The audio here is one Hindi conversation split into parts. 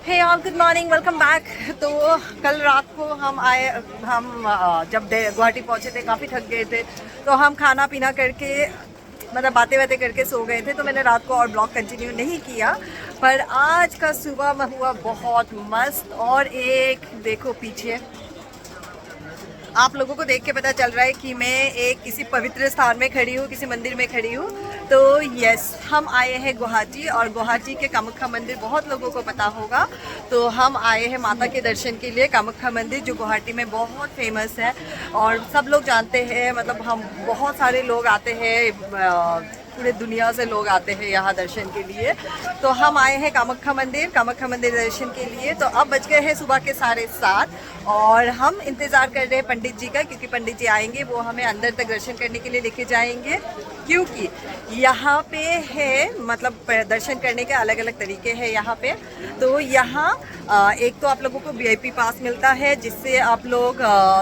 हे all, good morning, welcome back. तो कल रात को जब गुवाहाटी पहुंचे थे, काफ़ी थक गए थे, तो हम खाना पीना करके मतलब बातें बातें करके सो गए थे। तो मैंने रात को और ब्लॉग कंटिन्यू नहीं किया, पर आज का सुबह में हुआ बहुत मस्त। और एक देखो पीछे, आप लोगों को देख के पता चल रहा है कि मैं एक किसी पवित्र स्थान में खड़ी हूँ, किसी मंदिर में खड़ी हूँ। तो यस, हम आए हैं गुवाहाटी, और गुवाहाटी के कामाख्या मंदिर बहुत लोगों को पता होगा। तो हम आए हैं माता के दर्शन के लिए। कामाख्या मंदिर जो गुवाहाटी में बहुत फेमस है और सब लोग जानते हैं, मतलब हम बहुत सारे लोग आते हैं, पूरे दुनिया से लोग आते हैं यहाँ दर्शन के लिए। तो हम आए हैं कामाख्या मंदिर दर्शन के लिए। तो अब बज गए हैं सुबह के 7:30 और हम इंतज़ार कर रहे हैं पंडित जी का, क्योंकि पंडित जी आएंगे, वो हमें अंदर तक दर्शन करने के लिए लेके जाएंगे। क्योंकि यहाँ पे है, मतलब दर्शन करने के अलग अलग तरीके हैं यहाँ पे। तो यहाँ एक तो आप लोगों को वीआईपी पास मिलता है, जिससे आप लोग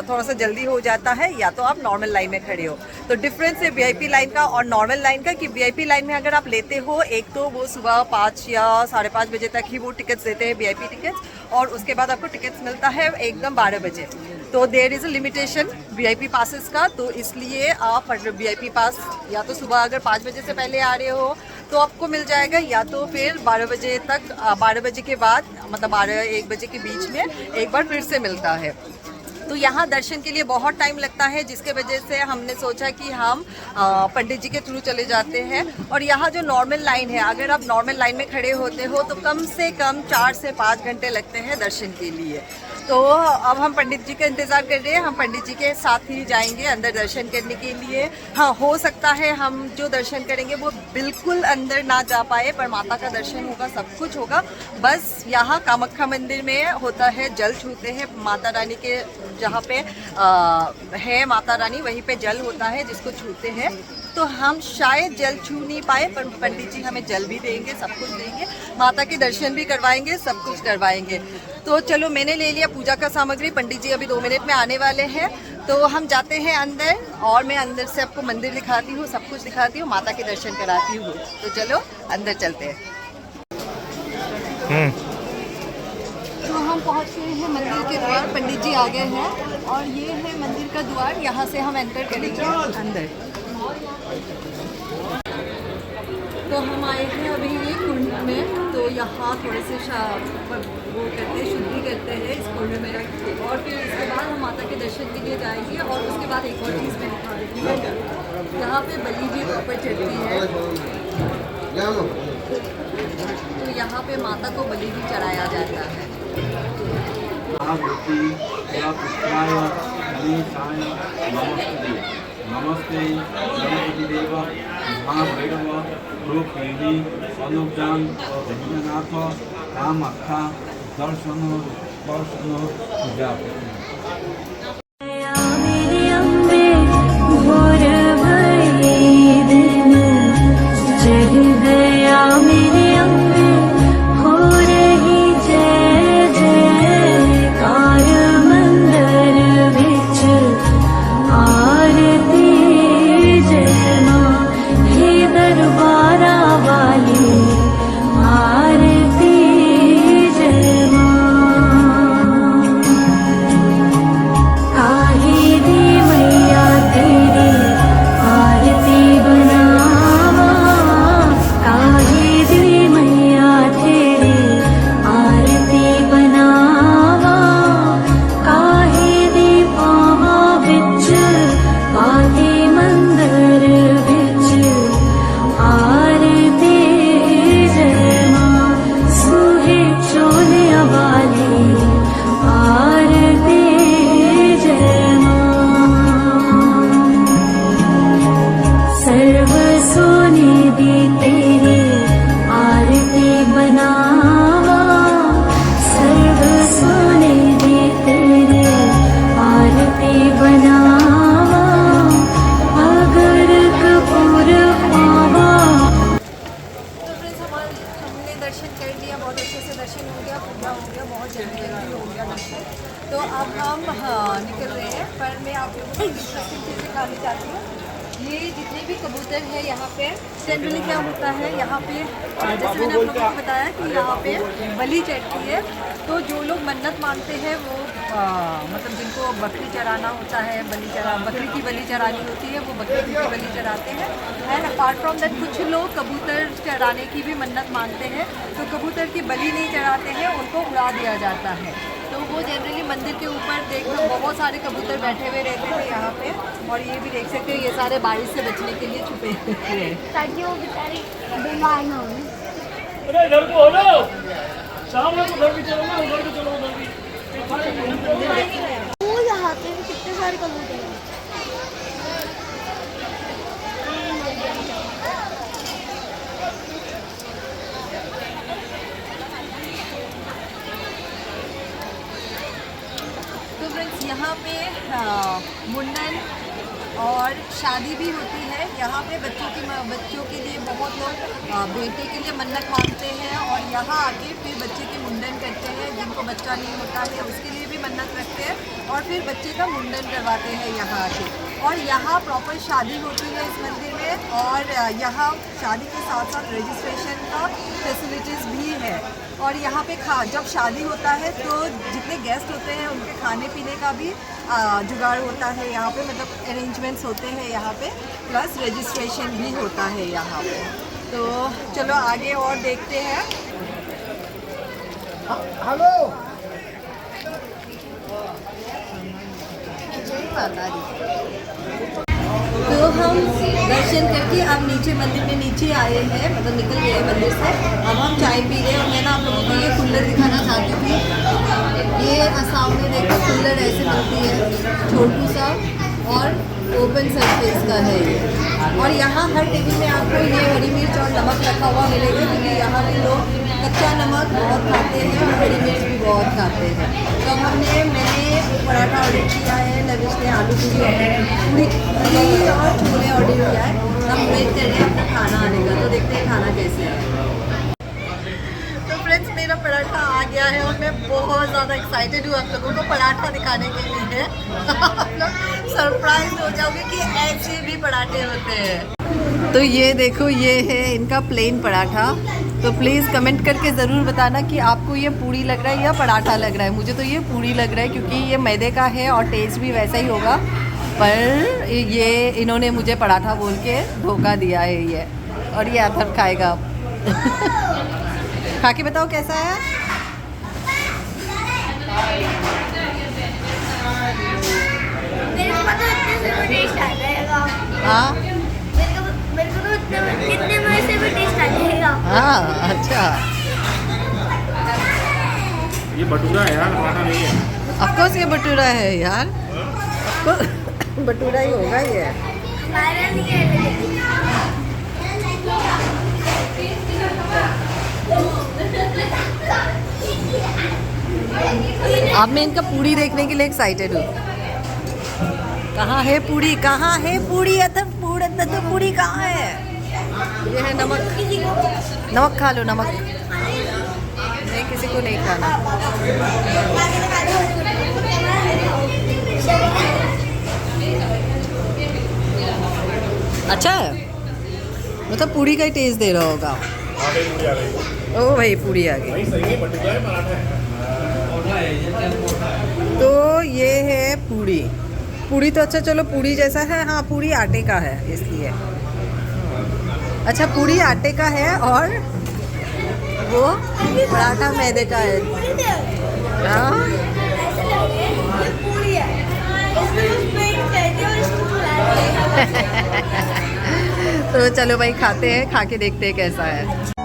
थोड़ा सा जल्दी हो जाता है, या तो आप नॉर्मल लाइन में खड़े हो। तो डिफरेंस है वीआईपी लाइन का और नॉर्मल लाइन का, कि वीआईपी लाइन में अगर आप लेते हो, एक तो वो सुबह 5 या 5:30 बजे तक ही वो टिकट्स देते हैं, वीआईपी टिकट्स, और उसके बाद आपको टिकट्स मिलता है एकदम 12 बजे। तो there is a limitation VIP passes का। तो इसलिए आप वीआईपी पास या तो सुबह अगर 5 बजे से पहले आ रहे हो तो आपको मिल जाएगा, या तो फिर 12 बजे तक, 12 बजे के बाद, मतलब 12-1 बजे के बीच में एक बार फिर से मिलता है। तो यहाँ दर्शन के लिए बहुत टाइम लगता है, जिसके वजह से हमने सोचा कि हम पंडित जी के थ्रू चले जाते हैं। और यहाँ जो नॉर्मल लाइन है, अगर आप नॉर्मल लाइन में खड़े होते हो तो कम से कम 4 से 5 घंटे लगते हैं दर्शन के लिए। तो अब हम पंडित जी का इंतज़ार कर रहे हैं, हम पंडित जी के साथ ही जाएंगे अंदर दर्शन करने के लिए। हाँ, हो सकता है हम जो दर्शन करेंगे वो बिल्कुल अंदर ना जा पाए, पर माता का दर्शन होगा, सब कुछ होगा। बस यहाँ कामाख्या मंदिर में होता है, जल छूते हैं माता रानी के, जहाँ पे है माता रानी वहीं पे जल होता है जिसको छूते हैं। तो हम शायद जल छू नहीं पाए, पर पंडित जी हमें जल भी देंगे, सब कुछ देंगे, माता के दर्शन भी करवाएंगे, सब कुछ करवाएंगे। तो चलो, मैंने ले लिया पूजा का सामग्री, पंडित जी अभी 2 मिनट में आने वाले हैं। तो हम जाते हैं अंदर, और मैं अंदर से आपको मंदिर दिखाती हूँ, सब कुछ दिखाती हूँ, माता के दर्शन कराती हूँ। तो चलो अंदर चलते हैं। तो हम पहुँच गए हैं मंदिर के द्वार, पंडित जी आ गए हैं, और ये है मंदिर का द्वार, यहाँ से हम एंटर करेंगे अंदर। तो हम आए हैं अभी ये कुंड में, तो यहाँ थोड़े से वो करते हैं, शुद्धि करते हैं इस कुंड में, और फिर उसके बाद हम माता के दर्शन के लिए जाएंगे। और उसके बाद एक और चीज़ मैं दिखा देती हूँ, यहाँ पे बलि भी ऊपर चढ़ती है। तो यहाँ पे माता को बलि भी चढ़ाया जाता है। नमस्ते गणपति देव महाभैरव रूपिणी अनुज्ञान जगन्नाथ कामाख्या दर्शन पूजा। तो अब हम निकल रहे हैं, पर मैं आप लोगों को इंटरेस्टिंग चीज़ दिखानी चाहती हूँ। ये जितने भी कबूतर हैं यहाँ पे जनरली क्या होता है यहाँ पे जैसे मैंने आप लोगों को बताया कि यहाँ पे बलि चढ़ती है। तो जो लोग मन्नत मांगते हैं वो मतलब जिनको बकरी चढ़ाना होता है बकरी की बलि चढ़ानी होती है वो बकरी की बलि चढ़ाते हैं। एंड अपार्ट फ्रॉम दैट कुछ लोग कबूतर चढ़ाने की भी मन्नत मांगते हैं तो कबूतर की बलि नहीं चढ़ाते हैं, उनको उड़ा दिया जाता है। तो वो जनरली मंदिर के ऊपर देखो बहुत सारे कबूतर बैठे हुए रहते थे यहाँ पे। और ये भी देख सकते हो ये सारे बारिश से बचने के लिए छुपे हुए हैं ताकि वो बेचारे बीमार ना हो। अरे इधर को हो ना, सामने को उधर भी चलो ना, उधर भी चलो, उधर भी। वो यहाँ पे भी कितने सारे कबूतर हैं। तो फ्रेंड्स यहाँ पे मुंडन और शादी भी होती है। यहाँ पे बच्चों के लिए बहुत लोग बेटे के लिए मन्नत मांगते हैं और यहाँ आके फिर बच्चे के मुंडन करते हैं। जिनको बच्चा नहीं होता है उसके लिए भी मन्नत रखते हैं और फिर बच्चे का मुंडन करवाते हैं यहाँ आके। और यहाँ प्रॉपर शादी होती है इस मंदिर में और यहाँ शादी के साथ साथ रजिस्ट्रेशन का फैसिलिटीज़ भी है। और यहाँ पे जब शादी होता है तो जितने गेस्ट होते हैं उनके खाने पीने का भी जुगाड़ होता है यहाँ पे, मतलब अरेंजमेंट्स होते हैं यहाँ पे, प्लस रजिस्ट्रेशन भी होता है यहाँ पे। तो चलो आगे और देखते हैं। हेलो। तो हम दर्शन करके अब नीचे मंदिर में नीचे आए हैं, मतलब निकल गए मंदिर से। अब हम चाय पी रहे हैं और मैं ना आप लोगों को ये कुल्लर दिखाना चाहती थी। ये असम में देखो कुल्लर ऐसे मिलती है, छोटू सा और ओपन सरफेस का है ये। और यहाँ हर टेबल में आपको ये हरी मिर्च और नमक रखा हुआ मिलेगा क्योंकि यहाँ के लोग कच्चा नमक बहुत खाते हैं और हरी मिर्च भी बहुत खाते हैं। तो मैंने पराठा ऑर्डर किया है, लविश ने आलू पूरी और छोले ऑर्डर किया है। हम वेट कर रहे हैं अपना खाना आने का, तो देखते हैं खाना कैसे है। तो फ्रेंड्स मेरा पराठा आ गया है और मैं बहुत ज़्यादा एक्साइटेड हूँ आप लोगों को पराठा दिखाने के लिए। आप लोग सरप्राइज हो जाओगे कि ऐसे भी पराठे होते हैं। तो ये देखो ये है इनका प्लेन पराठा। तो प्लीज़ कमेंट करके ज़रूर बताना कि आपको ये पूड़ी लग रहा है या पराठा लग रहा है। मुझे तो ये पूड़ी लग रहा है क्योंकि ये मैदे का है और टेस्ट भी वैसा ही होगा, पर ये इन्होंने मुझे पराठा बोल के धोखा दिया है ये। और ये अथर्व खाएगा खा के बताओ कैसा है। मेरे को पता है इतने से भी टेस्ट आ जाएगा। हाँ मेरे को तो कितने मजे से भी टेस्ट आ जाएगा। हाँ अच्छा। ये भटूरा है यार, पराठा नहीं है। ऑफकोर्स ये भटूरा है यार, आपको भटूरा ही होगा ये। हमारा नहीं है। अब मैं इनका पूड़ी देखने के लिए एक्साइटेड हूँ। कहाँ है पूड़ी, कहाँ है पूड़ी? तो पूड़ी कहाँ है? ये है नमक, नमक खा लो नमक। नहीं किसी को नहीं खाना। अच्छा है, मतलब पूड़ी का ही टेस्ट दे रहा होगा। ओ भाई पूड़ी आ गई। तो ये है पूड़ी। पूड़ी तो अच्छा चलो पूड़ी जैसा है। हाँ पूड़ी आटे का है इसलिए। अच्छा पूड़ी आटे का है और वो पराठा मैदे का है। हाँ तो चलो भाई खाते हैं, खा के देखते हैं कैसा है।